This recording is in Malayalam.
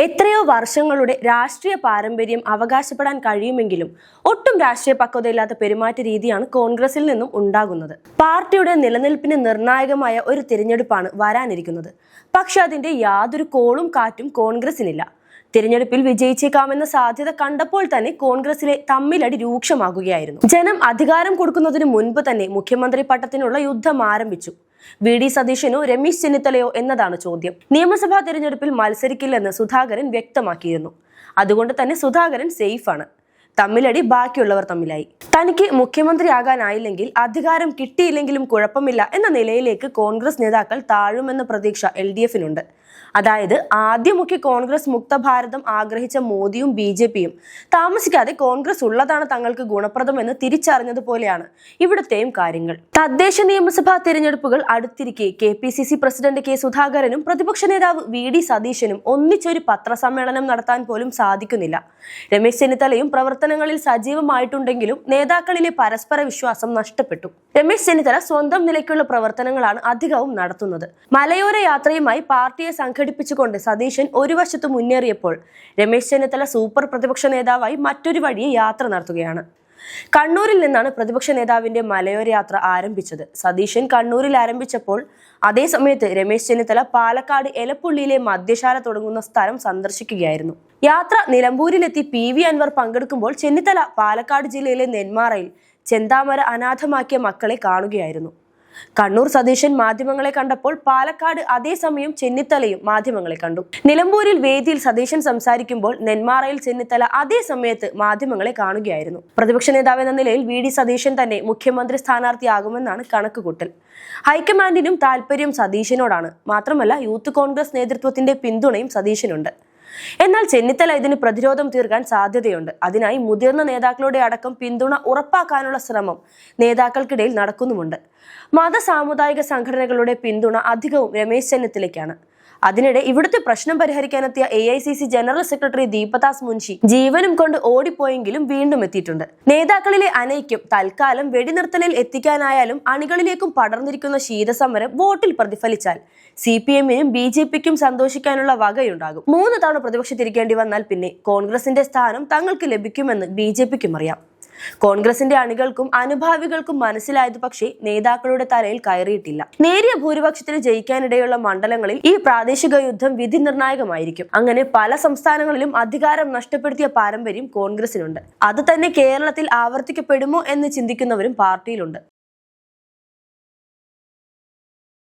എത്രയോ വർഷങ്ങളുടെ രാഷ്ട്രീയ പാരമ്പര്യം അവകാശപ്പെടാൻ കഴിയുമെങ്കിലും ഒട്ടും രാഷ്ട്രീയ പക്വതയില്ലാത്ത പെരുമാറ്റ രീതിയാണ് കോൺഗ്രസിൽ നിന്നും ഉണ്ടാകുന്നത്. പാർട്ടിയുടെ നിലനിൽപ്പിന് നിർണായകമായ ഒരു തിരഞ്ഞെടുപ്പാണ് വരാനിരിക്കുന്നത്. പക്ഷെ അതിന്റെ യാതൊരു കോളും കാറ്റും കോൺഗ്രസിനില്ല. തിരഞ്ഞെടുപ്പിൽ വിജയിച്ചേക്കാമെന്ന സാധ്യത കണ്ടപ്പോൾ തന്നെ കോൺഗ്രസിലെ തമ്മിലടി രൂക്ഷമാകുകയായിരുന്നു. ജനം അധികാരം കൊടുക്കുന്നതിന് മുൻപ് തന്നെ മുഖ്യമന്ത്രി പട്ടത്തിനുള്ള യുദ്ധം ആരംഭിച്ചു. വി.ഡി. സതീശനോ രമേശ് ചെന്നിത്തലയോ എന്നതാണ് ചോദ്യം. നിയമസഭാ തിരഞ്ഞെടുപ്പിൽ മത്സരിക്കില്ലെന്ന് സുധാകരൻ വ്യക്തമാക്കിയിരുന്നു. അതുകൊണ്ട് തന്നെ സുധാകരൻ സേഫാണ്. തമ്മിലടി ബാക്കിയുള്ളവർ തമ്മിലായി. തനിക്ക് മുഖ്യമന്ത്രിയാകാനായില്ലെങ്കിൽ അധികാരം കിട്ടിയില്ലെങ്കിലും കുഴപ്പമില്ല എന്ന നിലയിലേക്ക് കോൺഗ്രസ് നേതാക്കൾ താഴുമെന്ന പ്രതീക്ഷ LDFിനുണ്ട്. അതായത് ആദ്യമൊക്കെ കോൺഗ്രസ് മുക്ത ഭാരതം ആഗ്രഹിച്ച മോദിയും BJPയും താമസിക്കാതെ കോൺഗ്രസ് ഉള്ളതാണ് തങ്ങൾക്ക് ഗുണപ്രദമെന്ന് തിരിച്ചറിഞ്ഞതുപോലെയാണ് ഇവിടത്തെയും കാര്യങ്ങൾ. തദ്ദേശ നിയമസഭാ തിരഞ്ഞെടുപ്പുകൾ അടുത്തിരിക്കെ KPCC പ്രസിഡന്റ് K. സുധാകരനും പ്രതിപക്ഷ നേതാവ് V.D. സതീശനും ഒന്നിച്ചൊരു പത്രസമ്മേളനം നടത്താൻ പോലും സാധിക്കുന്നില്ല. രമേശ് ചെന്നിത്തലയും പ്രവർത്തനങ്ങളിൽ സജീവമായിട്ടുണ്ടെങ്കിലും നേതാക്കളിലെ പരസ്പര വിശ്വാസം നഷ്ടപ്പെട്ടു. രമേശ് ചെന്നിത്തല സ്വന്തം നിലയ്ക്കുള്ള പ്രവർത്തനങ്ങളാണ് അധികവും നടത്തുന്നത്. മലയോര യാത്രയുമായി പാർട്ടിയെ സംഘടിപ്പിച്ചുകൊണ്ട് സതീശൻ ഒരു വശത്ത് മുന്നേറിയപ്പോൾ രമേശ് ചെന്നിത്തല സൂപ്പർ പ്രതിപക്ഷ നേതാവായി മറ്റൊരു വഴിയെ യാത്ര നടത്തുകയാണ്. കണ്ണൂരിൽ നിന്നാണ് പ്രതിപക്ഷ നേതാവിന്റെ മലയോര യാത്ര ആരംഭിച്ചത്. സതീശൻ കണ്ണൂരിൽ ആരംഭിച്ചപ്പോൾ അതേ സമയത്ത് രമേശ് ചെന്നിത്തല പാലക്കാട് എലപ്പുള്ളിയിലെ മദ്യശാല തുടങ്ങുന്ന സ്ഥലം സന്ദർശിക്കുകയായിരുന്നു. യാത്ര നിലമ്പൂരിലെത്തി PV അൻവർ പങ്കെടുക്കുമ്പോൾ ചെന്നിത്തല പാലക്കാട് ജില്ലയിലെ നെന്മാറയിൽ ചെന്താമര അനാഥമാക്കിയ മക്കളെ കാണുകയായിരുന്നു. കണ്ണൂർ സതീശൻ മാധ്യമങ്ങളെ കണ്ടപ്പോൾ പാലക്കാട് അതേസമയം ചെന്നിത്തലയും മാധ്യമങ്ങളെ കണ്ടു. നിലമ്പൂരിൽ വേദിയിൽ സതീശൻ സംസാരിക്കുമ്പോൾ നെന്മാറയിൽ ചെന്നിത്തല അതേ സമയത്ത് മാധ്യമങ്ങളെ കാണുകയായിരുന്നു. പ്രതിപക്ഷ നേതാവ് എന്ന നിലയിൽ V.D. സതീശൻ തന്നെ മുഖ്യമന്ത്രി സ്ഥാനാർത്ഥിയാകുമെന്നാണ് കണക്കുകൂട്ടൽ. ഹൈക്കമാൻഡിനും താല്പര്യം സതീശനോടാണ്. മാത്രമല്ല യൂത്ത് കോൺഗ്രസ് നേതൃത്വത്തിന്റെ പിന്തുണയും സതീശനുണ്ട്. എന്നാൽ ചെന്നിത്തല ഇതിന് പ്രതിരോധം തീർക്കാൻ സാധ്യതയുണ്ട്. അതിനായി മുതിർന്ന നേതാക്കളുടെ അടക്കം പിന്തുണ ഉറപ്പാക്കാനുള്ള ശ്രമം നേതാക്കൾക്കിടയിൽ നടക്കുന്നുമുണ്ട്. മത സാമുദായിക സംഘടനകളുടെ പിന്തുണ അധികവും രമേശ് ചെന്നിത്തലയ്ക്കാണ്. അതിനിടെ ഇവിടുത്തെ പ്രശ്നം പരിഹരിക്കാനെത്തിയ AICC general secretary Deepadas Munshi ജീവനും കൊണ്ട് ഓടിപ്പോയെങ്കിലും വീണ്ടും എത്തിയിട്ടുണ്ട്. നേതാക്കളിലെ അനൈക്യം തൽക്കാലം വെടിനിർത്തലിൽ എത്തിക്കാനായാലും അണികളിലേക്കും പടർന്നിരിക്കുന്ന ശീതസമരം വോട്ടിൽ പ്രതിഫലിച്ചാൽ CPMനും BJPക്കും സന്തോഷിക്കാനുള്ള വകയുണ്ടാകും. 3 തവണ പ്രതിപക്ഷത്തിരിക്കേണ്ടി വന്നാൽ പിന്നെ കോൺഗ്രസിന്റെ സ്ഥാനം തങ്ങൾക്ക് ലഭിക്കുമെന്ന് BJPക്കും അറിയാം. കോൺഗ്രസിന്റെ അണികൾക്കും അനുഭാവികൾക്കും മനസ്സിലായത് പക്ഷേ നേതാക്കളുടെ തലയിൽ കയറിയിട്ടില്ല. നേരിയ ഭൂരിപക്ഷത്തിന് ജയിക്കാനിടയുള്ള മണ്ഡലങ്ങളിൽ ഈ പ്രാദേശിക യുദ്ധം വിധി നിർണായകമായിരിക്കും. അങ്ങനെ പല സംസ്ഥാനങ്ങളിലും അധികാരം നഷ്ടപ്പെടുത്തിയ പാരമ്പര്യം കോൺഗ്രസിനുണ്ട്. അത് തന്നെ കേരളത്തിൽ ആവർത്തിക്കപ്പെടുമോ എന്ന് ചിന്തിക്കുന്നവരും പാർട്ടിയിലുണ്ട്.